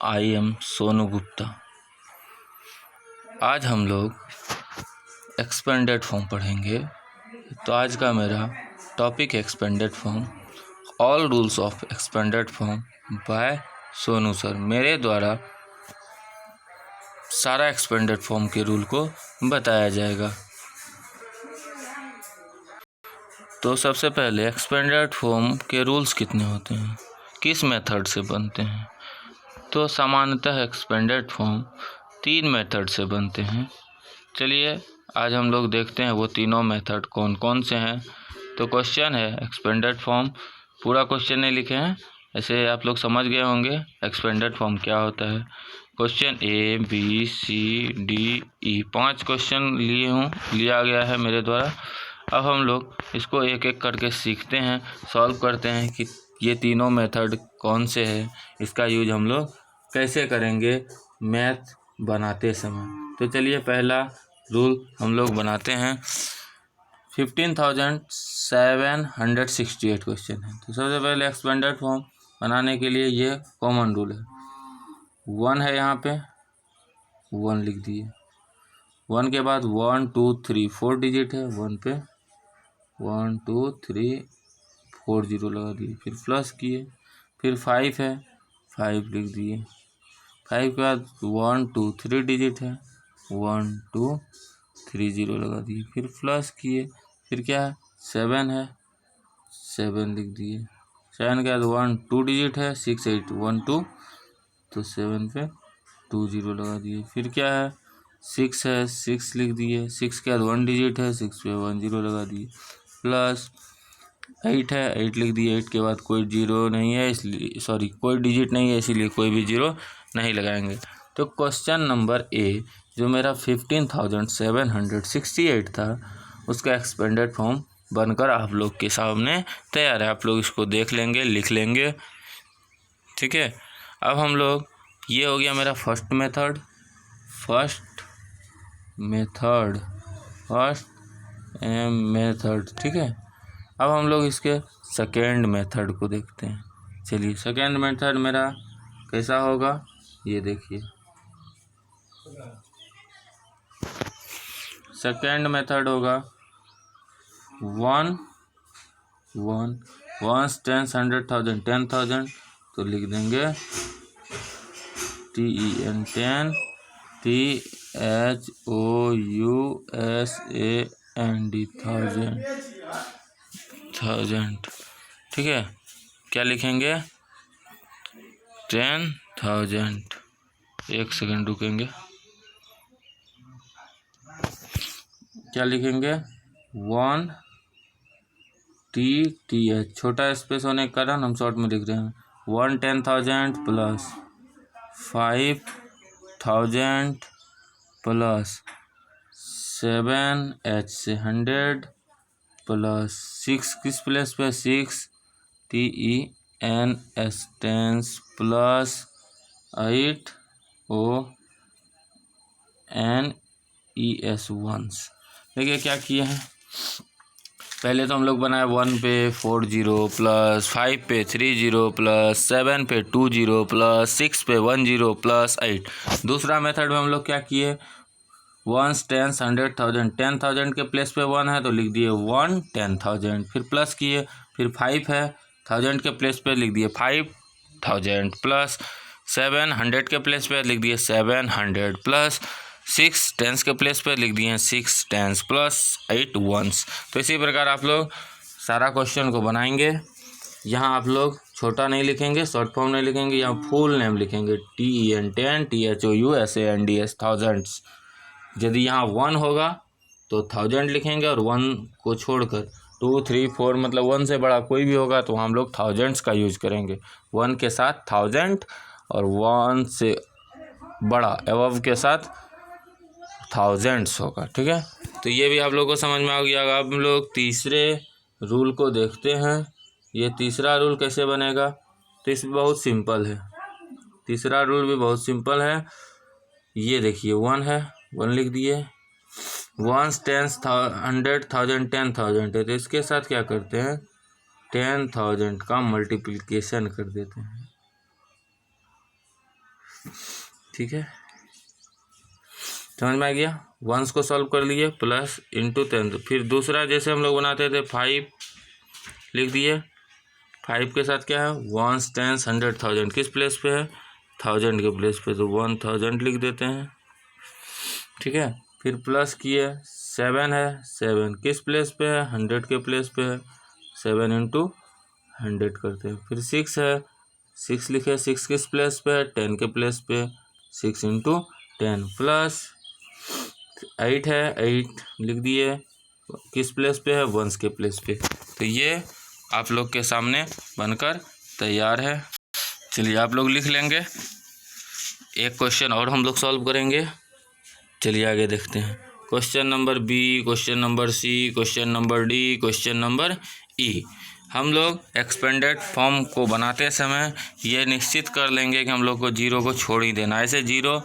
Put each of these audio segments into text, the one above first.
I am Sonu Gupta. आज हम लोग एक्सपेंडेड फॉर्म पढ़ेंगे। तो आज का मेरा टॉपिक है expanded form, all rules of expanded form by Sonu sir. मेरे द्वारा सारा एक्सपेंडेड फॉर्म के रूल को बताया जाएगा। तो सबसे पहले एक्सपेंडेड फॉर्म के रूल्स कितने होते हैं, किस मेथड से बनते हैं। तो सामान्यतः एक्सपेंडेड फॉर्म 3 मेथड से बनते हैं। चलिए आज हम लोग देखते हैं वो तीनों मेथड कौन कौन से हैं। तो क्वेश्चन है एक्सपेंडेड फॉर्म, पूरा क्वेश्चन नहीं लिखे हैं, ऐसे आप लोग समझ गए होंगे एक्सपेंडेड फॉर्म क्या होता है। Question A B C D E 5 question लिया गया है मेरे द्वारा। अब हम लोग इसको एक एक करके सीखते हैं, सॉल्व करते हैं कि ये तीनों मेथड कौन से हैं, इसका यूज हम लोग कैसे करेंगे मैथ बनाते समय। तो चलिए पहला रूल हम लोग बनाते हैं। 15,768 क्वेश्चन है। तो सबसे पहले एक्सपेंडेड फॉर्म बनाने के लिए ये कॉमन रूल है। 1 है, यहाँ पे 1 लिख दिए। 1 के बाद 1 2 3 4 डिजिट है, 1 पे 1 2 3 4 0 लगा दिए, फिर प्लस किए। फिर 5 है, 5 लिख दिए। 5 के बाद 1 2 3 डिजिट है, 1 2 3 0 लगा दिए, फिर प्लस किए। फिर क्या है, 7 है, 7 लिख दिए। 7 के बाद 1 2 डिजिट है, 6 8 1 2, तो 7 पे 2 0 लगा दिए। फिर क्या है, 6 है, 6 लिख दिए। 6 के बाद 1 डिजिट है, 6 पे 1 0 लगा दिए। प्लस 8 है, 8 लिख दिए। 8 के बाद कोई जीरो नहीं है, इसलिए कोई डिजिट नहीं है, इसीलिए कोई भी जीरो नहीं लगाएंगे। तो क्वेश्चन नंबर ए जो मेरा 15,768 था, उसका एक्सपेंडेड फॉर्म बनकर आप लोग के सामने तैयार है। आप लोग इसको देख लेंगे, लिख लेंगे, ठीक है। अब हम लोग, ये हो गया मेरा फर्स्ट मेथड, ठीक है। अब हम लोग इसके सेकेंड मेथड को देखते हैं। चलिए सेकेंड मेथड मेरा कैसा होगा, ये देखिए। सेकेंड मेथड होगा 1 1 1 10 100,000 10,000, तो लिख देंगे TEN 10 THOUSAND 1000, ठीक है। क्या लिखेंगे, 10,000। एक सेकंड रुकेंगे, क्या लिखेंगे 1 TTH, छोटा स्पेस होने के कारण हम शॉर्ट में लिख रहे हैं। 1 10,000 प्लस 5,000 प्लस 7H से 100 प्लस 6 किस प्लेस पे 6 TENS 10 प्लस 8ONES 1। देखिए क्या किए हैं, पहले तो हम लोग बनाए 1 पे 4 0 प्लस 5 पे 3 0 प्लस 7 पे 2 0 प्लस 6 पे 1 0 प्लस 8। दूसरा मेथड में हम लोग क्या किए, 1 10 100,000 10,000 के प्लेस पे 1 है तो लिख दिए 1 10,000, फिर प्लस किए। फिर 5 है, 1000 के प्लेस पे लिख दिए 5,000 प्लस 700 के प्लेस पे लिख दिए 700 प्लस 6 टेंस के प्लेस पे लिख दिए 6 टेंस प्लस 8 वंस। तो इसी प्रकार आप लोग सारा क्वेश्चन को बनाएंगे। यहाँ आप लोग छोटा नहीं लिखेंगे, शॉर्ट फॉर्म नहीं लिखेंगे, यहाँ फुल नेम लिखेंगे TEN 10 THOUSAND थाउजेंड्स। यदि यहाँ 1 होगा तो 1000 लिखेंगे, और 1 को छोड़कर 2 3 4 मतलब 1 से बड़ा कोई भी होगा तो हम लोग थाउजेंड्स का यूज करेंगे। 1 के साथ 1000 और 1 से बड़ा एवव के साथ थाउजेंड्स होगा, ठीक है। तो ये भी आप लोगों को समझ में आ गया। अब हम लोग तीसरे रूल को देखते हैं। ये तीसरा रूल कैसे बनेगा, तो इसमें बहुत सिंपल है। तीसरा रूल भी बहुत सिंपल है। ये देखिए 1 है, 1 लिख दिए। 1 10 100 1000 10,000 है, तो इसके साथ क्या करते हैं, 10,000 का मल्टीप्लिकेशन कर देते हैं। ठीक है, समझ में आ गया। वंस को सॉल्व कर लिए प्लस इंटू 10। फिर दूसरा जैसे हम लोग बनाते थे 5 लिख दिए, 5 के साथ क्या है वंस, टेंस, 100, 1000 किस प्लेस पे है 1000 के प्लेस पे, तो 1000 लिख देते हैं। ठीक है, फिर प्लस किए 7 है, 7 किस प्लेस पे है 100 के प्लेस पे है, 7 इंटू 100 करते हैं। फिर 6 है, 6 लिखे, 6 किस प्लेस पे है 10 के प्लेस पे, 6 इंटू 10 प्लस 8 है, 8 लिख दिए किस प्लेस पे है 1 के प्लेस पे। तो ये आप लोग के सामने बनकर तैयार है। चलिए आप लोग लिख लेंगे। एक क्वेश्चन और हम लोग सॉल्व करेंगे। चलिए आगे देखते हैं। Question number B, question number C, question number D, question number E. हम लोग एक्सपेंडेड फॉर्म को बनाते समय ये निश्चित कर लेंगे कि हम लोग को जीरो को छोड़ ही देना। ऐसे जीरो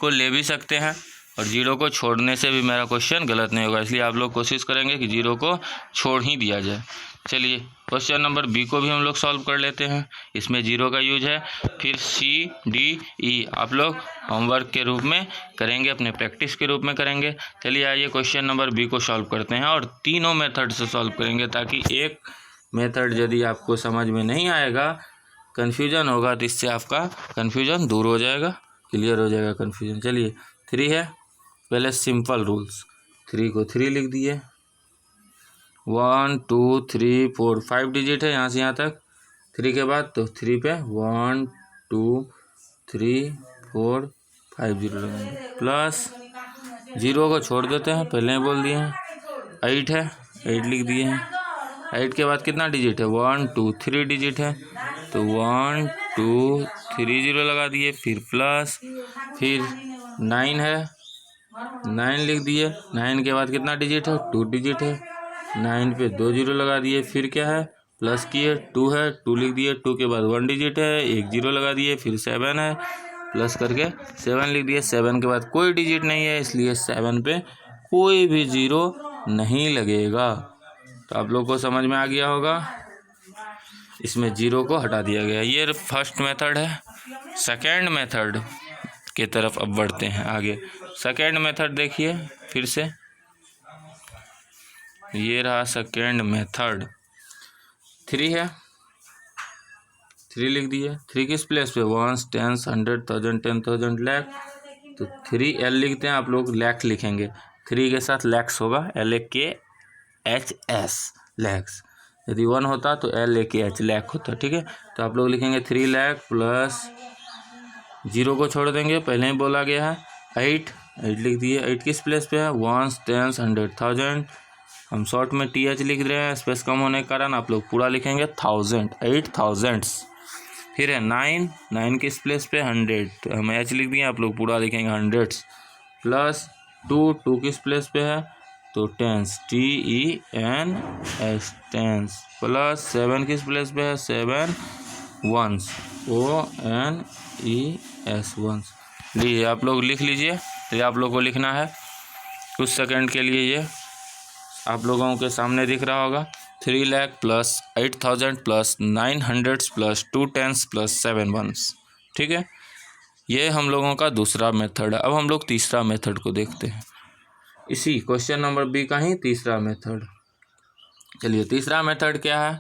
को ले भी सकते हैं और जीरो को छोड़ने से भी मेरा क्वेश्चन गलत नहीं होगा, इसलिए आप लोग कोशिश करेंगे कि जीरो को छोड़ ही दिया जाए। चलिए क्वेश्चन नंबर बी को भी हम लोग सॉल्व कर लेते हैं, इसमें जीरो का यूज है। फिर सी डी ई आप लोग होमवर्क के रूप में करेंगे, अपने प्रैक्टिस के रूप में करेंगे। चलिए आइए क्वेश्चन नंबर बी को सॉल्व करते हैं और तीनों मेथड से सॉल्व करेंगे, ताकि एक मेथड यदि आपको समझ में नहीं आएगा, कन्फ्यूजन होगा, तो इससे आपका कन्फ्यूजन दूर हो जाएगा, क्लियर हो जाएगा कन्फ्यूजन। चलिए 3 है, पहले सिंपल रूल्स, 3 को 3 लिख दिए, 1 2 3 4 5 डिजिट है यहाँ से यहाँ तक, 3 के बाद तो 3 पे 1 2 3 4 5 0 लगाएंगे, प्लस 0 को छोड़ देते हैं, पहले ही बोल दिए हैं। 8 है, 8 लिख दिए हैं। 8 के बाद कितना डिजिट है 1 2 3 डिजिट है, तो 1 2 3 0 लगा दिए, फिर प्लस, फिर 9 है, 9 लिख दिए। 9 के बाद कितना डिजिट है 2 डिजिट है, 9 पे 2 0 लगा दिए, फिर क्या है प्लस किए, 2 है, 2 लिख दिए, 2 के बाद 1 डिजिट है, 1 0 लगा दिए, फिर 7 है, प्लस करके 7 लिख दिए। 7 के बाद कोई डिजिट नहीं है, इसलिए 7 पे कोई भी 0 नहीं लगेगा। तो आप लोग को समझ में आ गया होगा, इसमें 0 को हटा दिया गया। ये फर्स्ट मेथड है। सेकेंड मेथड की तरफ अब बढ़ते हैं आगे। सेकेंड मेथड देखिए फिर से, ये रहा सेकेंड मेथड। 3 है, 3 लिख दिए, 3 किस प्लेस पे 1 10 100 1000 10,000 लाख, तो 3 L लिखते हैं, आप लोग लाख लिखेंगे, 3 के साथ लैक्स होगा, LAKHS लैक्स। यदि 1 होता तो LAKH लाख होता, ठीक है। तो आप लोग लिखेंगे 3 लाख प्लस 0 को छोड़ देंगे, पहले ही बोला गया है 8 लिख दिए। 8 किस प्लेस पे है 1 10 100 1000, हम शॉर्ट में TH लिख रहे हैं, स्पेस कम होने के कारण आप लोग पूरा लिखेंगे 1000, 8000। फिर है 9 किस प्लेस पे 100, तो हम H लिख दिए, आप लोग पूरा लिखेंगे 100, प्लस 2 किस प्लेस पे है तो टेंस, TENS टेंस, प्लस 7 किस प्लेस पे है 7 वंस, ONES वंस। लीजिए आप लोग लिख लीजिए, ये आप लोग को लिखना है कुछ सेकंड के लिए। ये आप लोगों के सामने दिख रहा होगा, 3 lakh plus 8000 plus 900 plus 2 10 plus 7 ones, ठीक है। ये हम लोगों का दूसरा मेथड है। अब हम लोग तीसरा मेथड को देखते हैं, इसी क्वेश्चन नंबर बी का ही तीसरा मेथड। चलिए तीसरा मेथड क्या है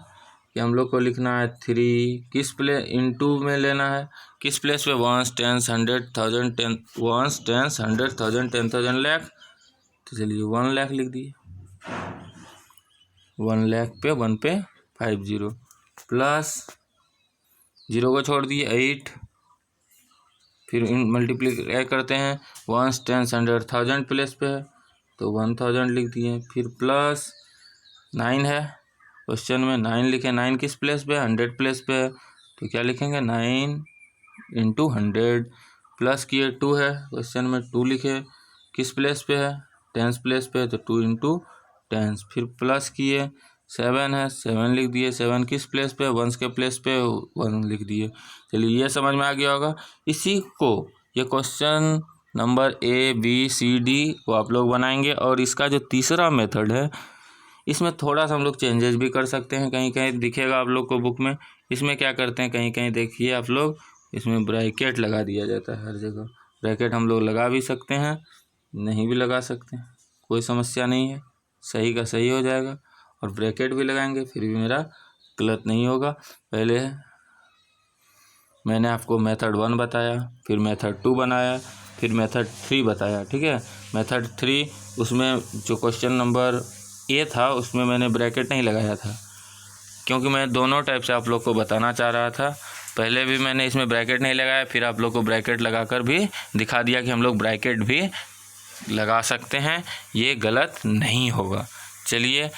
कि हम लोग को लिखना है 3 किस प्लेस इनटू में लेना है, किस प्लेस पे 1 10 100 1000 10 1 10 100 1000 10,000 लाख, तो चलिए 1 लाख लिख दिए, 1 लाख पे 1 पे 50, प्लस 0 को छोड़ दिए 8, फिर मल्टीप्लाई करते हैं 1 10 100 1000 प्लेस पे है तो 1000 लिख दिए, फिर प्लस 9 है, क्वेश्चन में 9 लिखे, 9 किस प्लेस पे 100 प्लेस पे है तो क्या लिखेंगे 9 इंटू 100, प्लस किए 2 है, क्वेश्चन में 2 लिखे, किस प्लेस पे है 10 प्लेस पे है तो 2 इंटू 10, फिर प्लस किए 7 है, 7 लिख दिए, 7 किस प्लेस पे 1 के प्लेस पे 1 लिख दिए। चलिए ये समझ में आ गया होगा। इसी को ये क्वेश्चन नंबर ABCD को आप लोग बनाएंगे, और इसका जो तीसरा मेथड है इसमें थोड़ा सा हम लोग चेंजेस भी कर सकते हैं, कहीं कहीं दिखेगा आप लोग को बुक में। इसमें क्या करते हैं, कहीं कहीं देखिए आप लोग इसमें ब्रैकेट लगा दिया जाता है हर जगह। ब्रैकेट हम लोग लगा भी सकते हैं, नहीं भी लगा सकते हैं, कोई समस्या नहीं है, सही का सही हो जाएगा। और ब्रैकेट भी लगाएंगे फिर भी मेरा गलत नहीं होगा। पहले मैंने आपको मेथड 1 बताया, फिर मेथड 2 बनाया, फिर मेथड 3 बताया, ठीक है। मेथड 3 उसमें जो क्वेश्चन नंबर ए था उसमें मैंने ब्रैकेट नहीं लगाया था, क्योंकि मैं दोनों टाइप से आप लोग को बताना चाह रहा था। पहले भी मैंने इसमें ब्रैकेट नहीं लगाया, फिर आप लोग को ब्रैकेट लगाकर भी दिखा दिया कि हम लोग ब्रैकेट भी लगा सकते हैं, ये गलत नहीं होगा। चलिए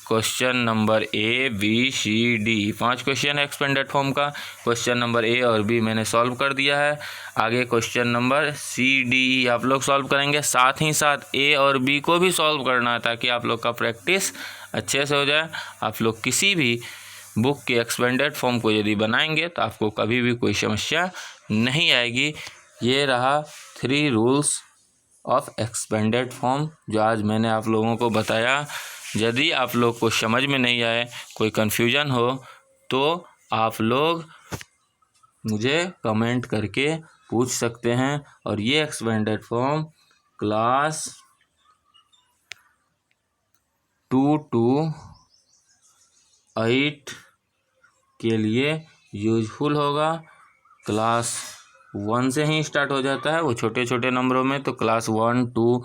question number A B C D 5 question है एक्सपेंडेड फॉर्म का। क्वेश्चन नंबर ए और बी मैंने सॉल्व कर दिया है। आगे क्वेश्चन नंबर सी डी आप लोग सॉल्व करेंगे, साथ ही साथ ए और बी को भी सॉल्व करना है ताकि आप लोग का प्रैक्टिस अच्छे से हो जाए। आप लोग किसी भी बुक के एक्सपेंडेड फॉर्म को यदि बनाएंगे तो आपको कभी भी कोई समस्या नहीं आएगी। ये रहा 3 रूल्स ऑफ एक्सपेंडेड फॉर्म जो आज मैंने आप लोगों को बताया। यदि आप लोग को समझ में नहीं आए, कोई कन्फ्यूजन हो, तो आप लोग मुझे कमेंट करके पूछ सकते हैं। और ये एक्सपेंडेड फॉर्म क्लास 2 to 8 के लिए यूजफुल होगा। क्लास 1 से ही स्टार्ट हो जाता है, वो छोटे छोटे नंबरों में, तो क्लास 1 to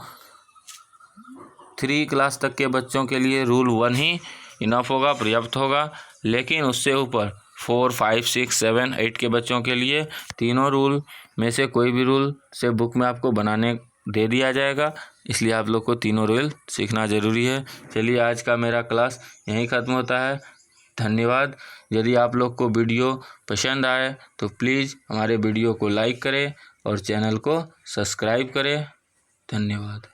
3 क्लास तक के बच्चों के लिए रूल 1 ही इनफ होगा, पर्याप्त होगा। लेकिन उससे ऊपर 4, 5, 6, 7, 8 के बच्चों के लिए तीनों रूल में से कोई भी रूल से बुक में आपको बनाने दे दिया जाएगा, इसलिए आप लोग को तीनों रूल सीखना ज़रूरी है। चलिए आज का मेरा क्लास यहीं ख़त्म होता है। धन्यवाद। यदि आप लोग को वीडियो पसंद आए तो प्लीज़ हमारे वीडियो को लाइक करें और चैनल को सब्सक्राइब करें। धन्यवाद।